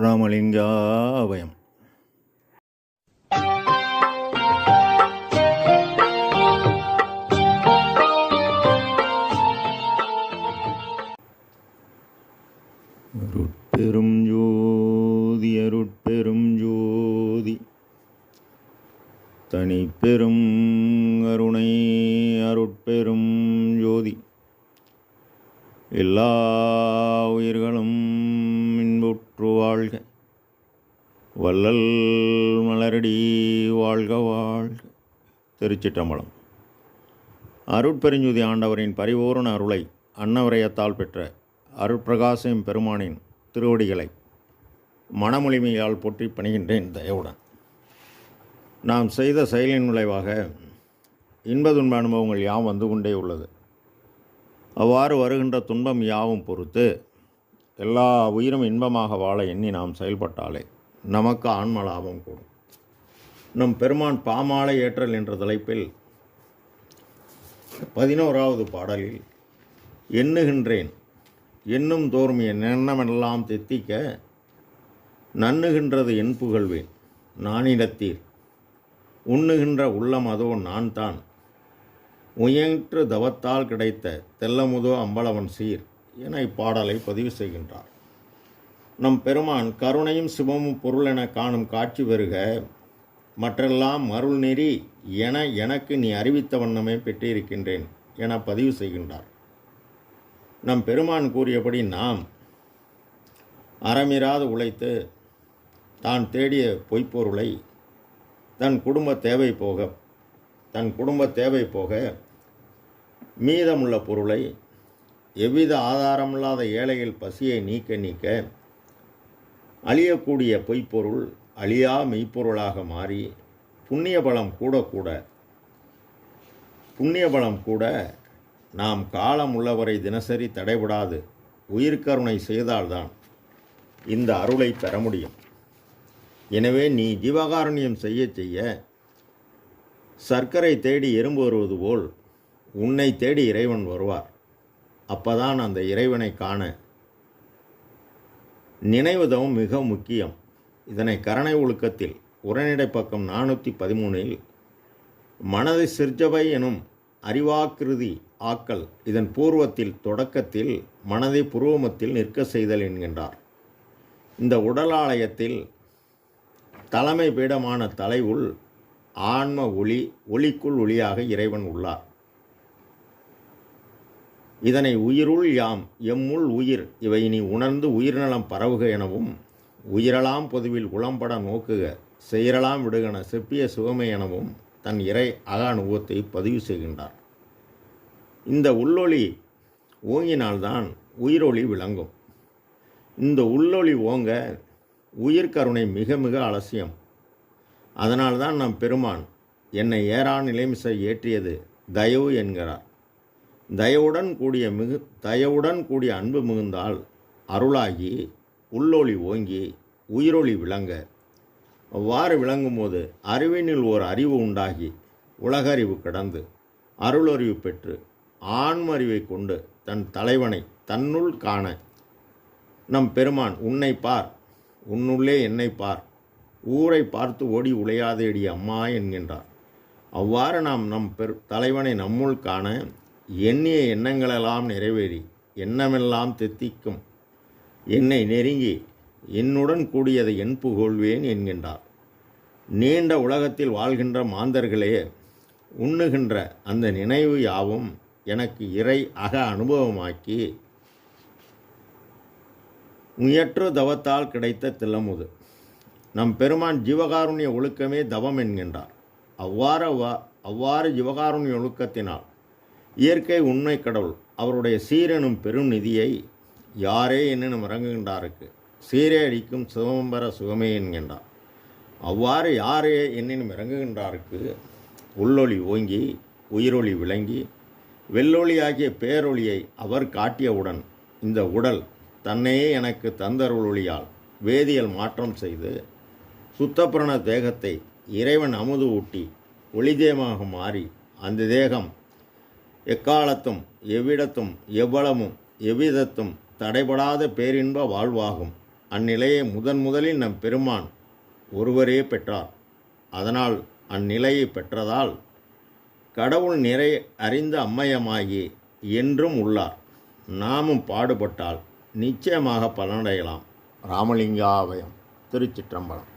ராமலிங்காபயம். அருட்பெரும் ஜோதி அருட்பெரும் ஜோதி தனிப்பெரும் கருணை அருட்பெரும் ஜோதி எல்லா உயிர்களும் இன்புற்று வாழ்க, வள்ளல் மலரடி வாழ்க வாழ்க. திருச்சிற்றம்பலம். அருட்பெருஞ்சுதி ஆண்டவரின் பரிபூரண அருளை அன்னவரையத்தால் பெற்ற அருட்பிரகாசம் பெருமானின் திருவடிகளை மனமொழிமையால் போற்றி பணிகின்றேன் தயவுடன். நாம் செய்த செயலின் விளைவாக இன்பதுன்ப அனுபவங்கள் யாவும் வந்து கொண்டே உள்ளது. அவ்வாறு வருகின்ற துன்பம் யாவும் பொறுத்து எல்லா உயிரும் இன்பமாக வாழ எண்ணி நாம் செயல்பட்டாலே நமக்கு ஆன்ம லாபம் கூடும். நம் பெருமான் பாமாலை ஏற்றல் என்ற தலைப்பில் 11வது பாடலில் எண்ணுகின்றேன் எண்ணும் தோறும் என் எண்ணமெல்லாம் தெத்திக்க நண்ணுகின்றது என் புகழ்வேன் நானிடத்தீர் உண்ணுகின்ற உள்ளம் அதோ நான் தான் உயன்று தவத்தால் கிடைத்த தெல்லமுதோ அம்பலவன் சீர் என இப்பாடலை பதிவு செய்கின்றார். நம் பெருமான் கருணையும் சிவமும் பொருள் என காணும் காட்சி பெறுக மற்றெல்லாம் மருள் நெறி என எனக்கு நீ அறிவித்த வண்ணமே பெற்றிருக்கின்றேன் என பதிவு செய்கின்றார். நம் பெருமான் கூறியபடி நாம் அறமிராது உழைத்து தான் தேடிய பொய்ப்பொருளை தன் குடும்ப தேவை போக மீதமுள்ள பொருளை எவ்வித ஆதாரமில்லாத ஏழைகள் பசியை நீக்க அழியக்கூடிய பொய்ப்பொருள் அழியா மெய்ப்பொருளாக மாறி புண்ணிய பலம் கூட நாம் காலம் உள்ளவரை தினசரி தடைபடாது உயிர்கருணை செய்தால்தான் இந்த அருளை பெற முடியும். எனவே நீ ஜீவகாருண்யம் செய்ய சர்க்கரை தேடி எறும்பு வருவது போல் உன்னை தேடி இறைவன் வருவார். அப்பதான் அந்த இறைவனை காண நினைவுதவும் மிக முக்கியம். இதனை கரணை ஒழுக்கத்தில் உரைநடை பக்கம் 413 மனதை சிற்சபை எனும் அறிவாக்கிருதி ஆக்கல் இதன் பூர்வத்தில் தொடக்கத்தில் மனதை புருவமத்தில் நிற்க செய்தல் என்கின்றார். இந்த உடலாலயத்தில் தலைமை பீடமான தலைவுள் ஆன்ம ஒளிக்குள் ஒளியாக இறைவன் உள்ளார். இதனை உயிருள் யாம் எம்முள் உயிர் இவை நீ உணர்ந்து உயிர்நலம் பரவுக எனவும் உயிரலாம் பொதுவில் உளம்பட நோக்குக செயரலாம் விடுகன செப்பிய சுகமை எனவும் தன் இறை அனுபவத்தை பதிவு செய்கின்றார். இந்த உள்ளொளி ஓங்கினால்தான் உயிரொளி விளங்கும். இந்த உள்ளொளி ஓங்க உயிர்கருணை மிக மிக அவசியம். அதனால்தான் நம் பெருமான் என்னை ஏறான் நிலைமிசை ஏற்றியது தயவு என்கிறார். தயவுடன் கூடிய அன்பு மிகுந்தால் அருளாகி உள்ளொளி ஓங்கி உயிரொளி விளங்க, அவ்வாறு விளங்கும்போது அறிவினில் ஓர் அறிவு உண்டாகி உலகறிவு கடந்து அருளறிவு பெற்று ஆன்மறிவை கொண்டு தன் தலைவனை தன்னுள் காண நம் பெருமான் உன்னை பார் உன்னுள்ளே என்னை பார் ஊரை பார்த்து ஓடி உழையாதேடி அம்மா என்கின்றார். அவ்வாறு நாம் நம் தலைவனை நம்முள் காண எண்ணிய எண்ணங்களெல்லாம் நிறைவேறி எண்ணமெல்லாம் தெத்திக்கும் என்னை நெருங்கி என்னுடன் கூடியதை என் புகழ்வேன் என்கின்றார். நீண்ட உலகத்தில் வாழ்கின்ற மாந்தர்களே உண்ணுகின்ற அந்த நினைவு யாவும் எனக்கு இறை அனுபவமாக்கி முயற்று தவத்தால் கிடைத்த தில்லமுது. நம் பெருமான் ஜீவகாருண்ய ஒழுக்கமே தவம் என்கின்றார். அவ்வாறு ஜீவகாருண்ய ஒழுக்கத்தினால் இயற்கை உண்மை கடவுள் அவருடைய சீரெனும் பெரும் நிதியை யாரே என்னெனும் இறங்குகின்றாருக்கு சீரே அடிக்கும் சிவம்பர சுகமே என்கின்றார். அவ்வாறு யாரே என்னெனும் இறங்குகின்றாருக்கு உள்ளொளி ஓங்கி உயிரொளி விளங்கி வெள்ளொளி ஆகிய பேரொளியை அவர் காட்டியவுடன் இந்த உடல் தன்னையே எனக்கு தந்தருளொளியால் வேதியியல் மாற்றம் செய்து சுத்தப்பிரண தேகத்தை இறைவன் அமுது ஊட்டி ஒளிதேகமாக மாறி அந்த தேகம் எக்காலத்தும் எவ்விடத்தும் எவ்வளமும் எவ்விதத்தும் தடைபடாத பேரின்ப வாழ்வாகும். அந்நிலையை முதலில் நம் பெருமான் ஒருவரே பெற்றார். அதனால் அந்நிலையை பெற்றதால் கடவுள் நிறை அறிந்த அம்மையமாகி என்றும் உள்ளார். நாமும் பாடுபட்டால் நிச்சயமாக பலனடையலாம். ராமலிங்காபயம். திருச்சிற்றம்பலம்.